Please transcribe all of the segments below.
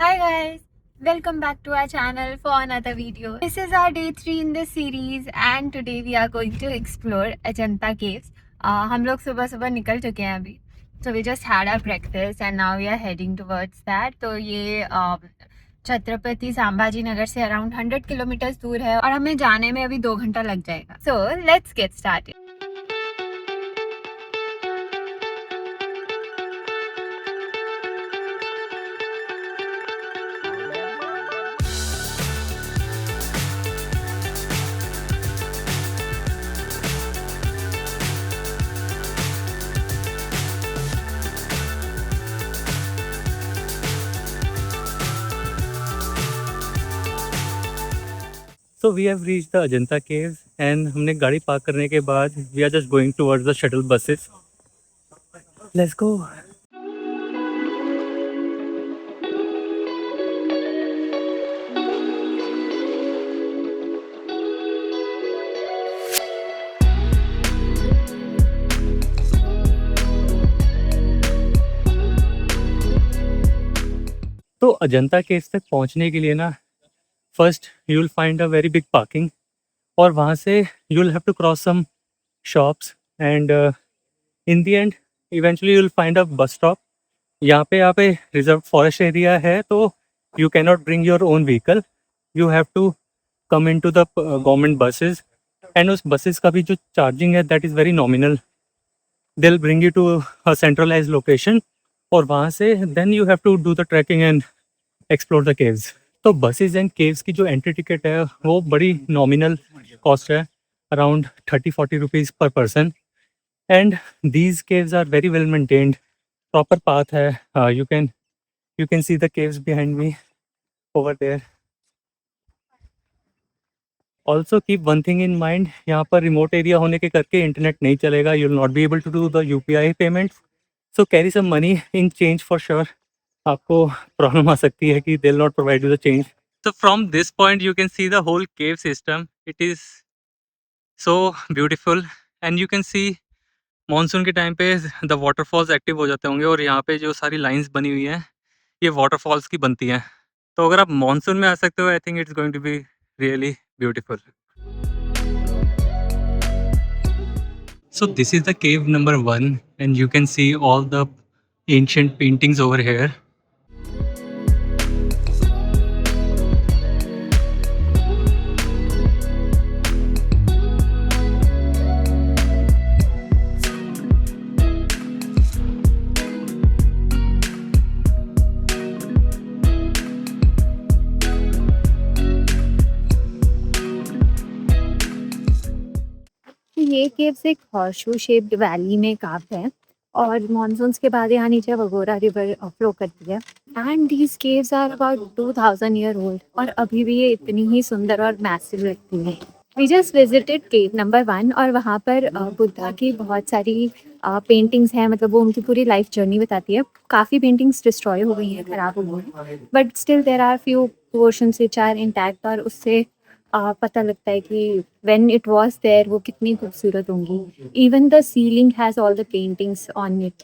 Hi guys, welcome back to our channel for another video. This is our day 3 in this series and today we are going to explore Ajanta Caves. हम लोग सुबह सुबह निकल चुके हैं अभी. So we just had our breakfast and now we are heading towards that. तो ये छत्रपति संभाजी नगर से अराउंड 100 किलोमीटर दूर है और हमें जाने में अभी 2 घंटा लग जाएगा. So let's get started. So we have reached the Ajanta caves and हमने गाड़ी पार्क करने के बाद we are just going towards the shuttle buses. Let's go. तो अजंता केव्स तक पहुंचने के लिए ना first you will find a very big parking और वहाँ से you will have to cross some shops and in the end eventually you will find a bus stop. यहाँ पे रिजर्व फॉरेस्ट एरिया है तो you can not bring your own vehicle. You have to come in to the government buses and उस buses का भी जो charging है that is very nominal. They will bring you to a centralize location और वहाँ से then you have to do the trekking and explore the caves. तो buses and caves की जो एंट्री टिकट है वो बड़ी नॉमिनल कॉस्ट है, around 30-40 rupees per person. And these caves are very well maintained. Proper path है. You can see the caves behind me over there. Also keep one thing in mind, यहाँ पर remote area होने के करके internet नहीं चलेगा. You will not be able to do the UPI payment. So carry some money in change for sure. आपको problem आ सकती है कि they will not provide you the change. So from this point you can see the whole cave system. It is so beautiful and you can see monsoon के time पे the waterfalls active हो जाते होंगे और यहाँ पे जो सारी लाइंस बनी हुई हैं ये वाटरफॉल्स की बनती हैं. तो अगर आप मानसून में आ सकते हो I think it's going to be really beautiful. So this is the cave number 1 and you can see all the ancient paintings over here. ये केव्स एक हॉर्सशू शेप्ड वैली में काफ है और मॉनसून्स के बाद यहाँ नीचे वगोरा रिवर फ्लो करती है. And these caves are about 2000 year old और अभी भी ये इतनी ही सुंदर और मैसिव लगती है. We just visited cave number 1 और वहाँ पर बुद्धा की बहुत सारी पेंटिंग्स हैं. मतलब वो उनकी पूरी लाइफ जर्नी बताती है. काफ़ी पेंटिंग्स डिस्ट्रॉय हो गई हैं, ख़राब हो गई हैं, but still there are few portions which are intact और उससे पता लगता है कि व्हेन इट वाज देयर वो कितनी खूबसूरत होंगी. Even the ceiling has all the paintings on it.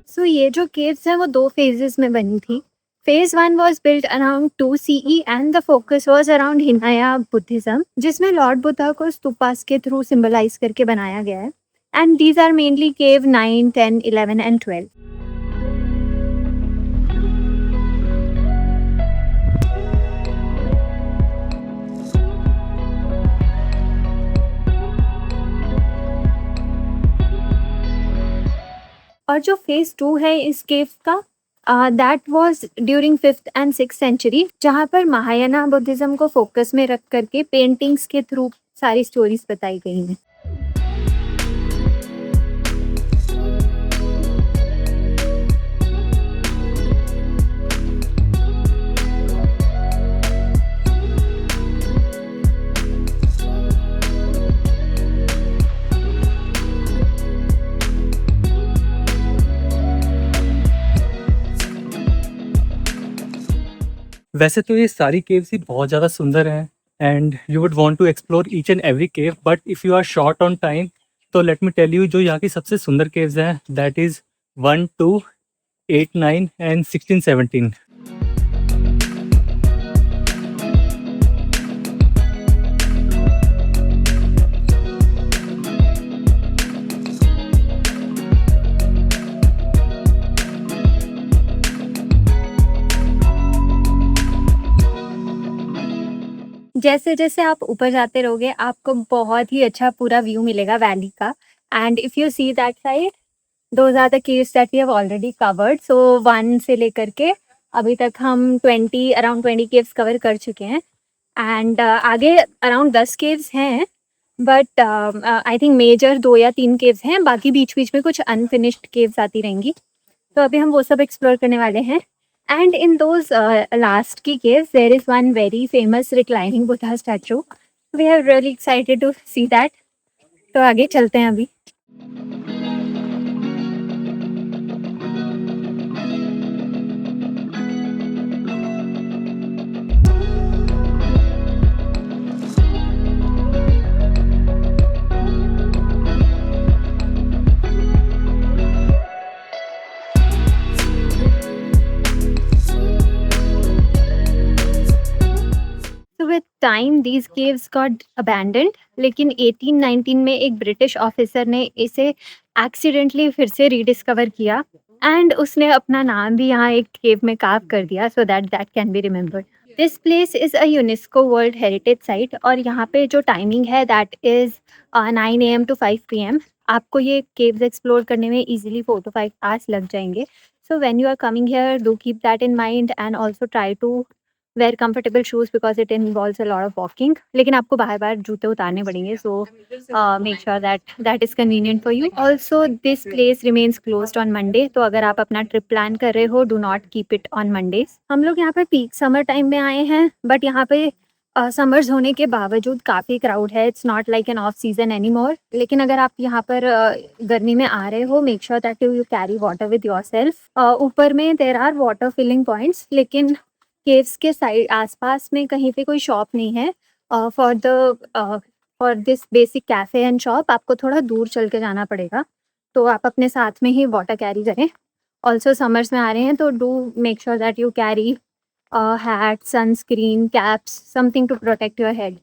So ये जो केव्स हैं वो 2 फेजेस में बनी थी. Phase 1 was built around 2 CE and the focus was around Hinaya Buddhism, जिसमें लॉर्ड बुद्धा को स्तूपास के थ्रू सिंबलाइज करके बनाया गया है. And these are mainly cave 9, 10, 11 and 12. और जो फेज 2 है इस केव का that was during 5th and 6th century, जहाँ पर महायाना बुद्धिज्म को फोकस में रख करके पेंटिंग्स के थ्रू सारी स्टोरीज बताई गई हैं. वैसे तो ये सारी केव्स ही बहुत ज़्यादा सुंदर हैं and you would want to explore each and every cave, but if you are short on time, तो let me tell you जो यहाँ की सबसे सुंदर caves हैं, that is 1, 2, 8, 9 and 16, 17. जैसे जैसे आप ऊपर जाते रहोगे आपको बहुत ही अच्छा पूरा व्यू मिलेगा वैली का। And if you see that side, those are the caves that we have already covered. So 1 से लेकर के अभी तक हम अराउंड 20 केव्स कवर कर चुके हैं। एंड आगे अराउंड 10 केव्स हैं, बट आई थिंक मेजर 2 या 3 केव्स हैं, बाकी बीच बीच में कुछ अनफिनिश्ड केव्स आती रहेंगी। तो अभी हम वो सब एक्सप्लोर करने वाले हैं। And in those last key caves, there is one very famous reclining Buddha statue. We are really excited to see that. तो आगे चलते हैं अभी। So with time these caves got abandoned, लेकिन 1819 में एक ब्रिटिश ऑफिसर ने इसे एक्सीडेंटली फिर से रीडिस्कवर किया एंड उसने अपना नाम भी यहाँ एक केव में कार्व कर दिया so that can be remembered. This place is a UNESCO world heritage site और यहाँ पे जो टाइमिंग है that is 9 AM to 5 PM। आपको ये केव्स एक्सप्लोर करने में इजीली 4 to 5 आवर्स लग जाएंगे। So when you are coming here do keep that in mind and also try to wear comfortable shoes because it involves a lot of walking. लेकिन आपको बार बार जूते उतारने पड़ेंगे, so make sure that is convenient for you. Also this place remains closed on Monday, तो अगर आप अपना ट्रिप प्लान कर रहे हो do not keep it on Mondays. हम लोग यहाँ पे पीक समर टाइम में आए हैं, बट यहाँ पे समर्स होने के बावजूद काफ़ी क्राउड है। It's not like an off season any more. लेकिन अगर आप यहाँ पर गर्मी में आ रहे हो, make sure that you carry water with yourself. ऊपर में there are water filling points, लेकिन केव्स के साइड आसपास में कहीं पे कोई शॉप नहीं है। For this basic cafe and shop आपको थोड़ा दूर चल के जाना पड़ेगा, तो आप अपने साथ में ही वाटर कैरी करें। ऑल्सो समर्स में आ रहे हैं तो do make sure that you carry hat, sunscreen, caps, something to protect your head.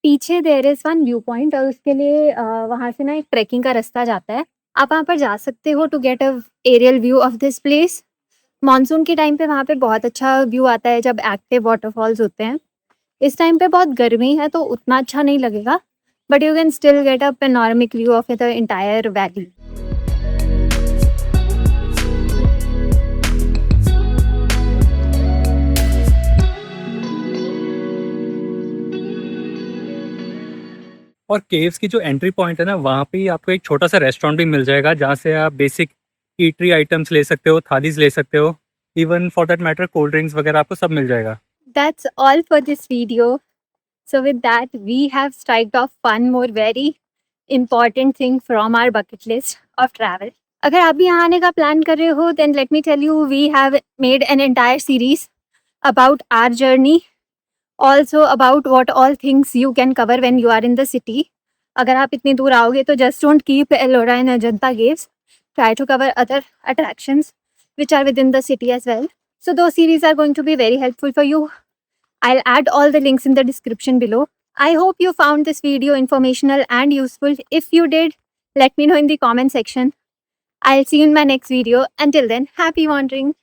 पीछे there is one view point और उसके लिए वहाँ से ना एक ट्रैकिंग का रास्ता जाता है। आप वहाँ पर जा सकते हो to get a aerial view of this place. Monsoon के टाइम पे वहाँ पे बहुत अच्छा व्यू आता है जब एक्टिव वाटरफॉल्स होते हैं। इस टाइम पे बहुत गर्मी है तो उतना अच्छा नहीं लगेगा, but you can still get a panoramic view of the entire valley. और केव्स की जो एंट्री पॉइंट है ना, वहाँ पे ही आपको एक छोटा सा रेस्टोरेंट भी मिल जाएगा जहाँ से आप बेसिक ईटरी आइटम्स ले सकते हो, थालीज ले सकते हो, even for that matter cold drinks वगैरह आपको सब मिल जाएगा। That's all for this video. So with that, we have striked off one more very important thing from our bucket list of travel. अगर आप भी यहाँ आने का प्लान कर रहे हो, then let me tell you, we have made an entire series about our journey, also about what all things you can cover when you are in the city. अगर आप इतनी दूर आओगे तो just don't keep Ellora and Ajanta caves. Try to cover other attractions which are within the city as well. So those series are going to be very helpful for you. I'll add all the links in the description below. I hope you found this video informational and useful. If you did, let me know in the comment section. I'll see you in my next video. Until then, happy wandering.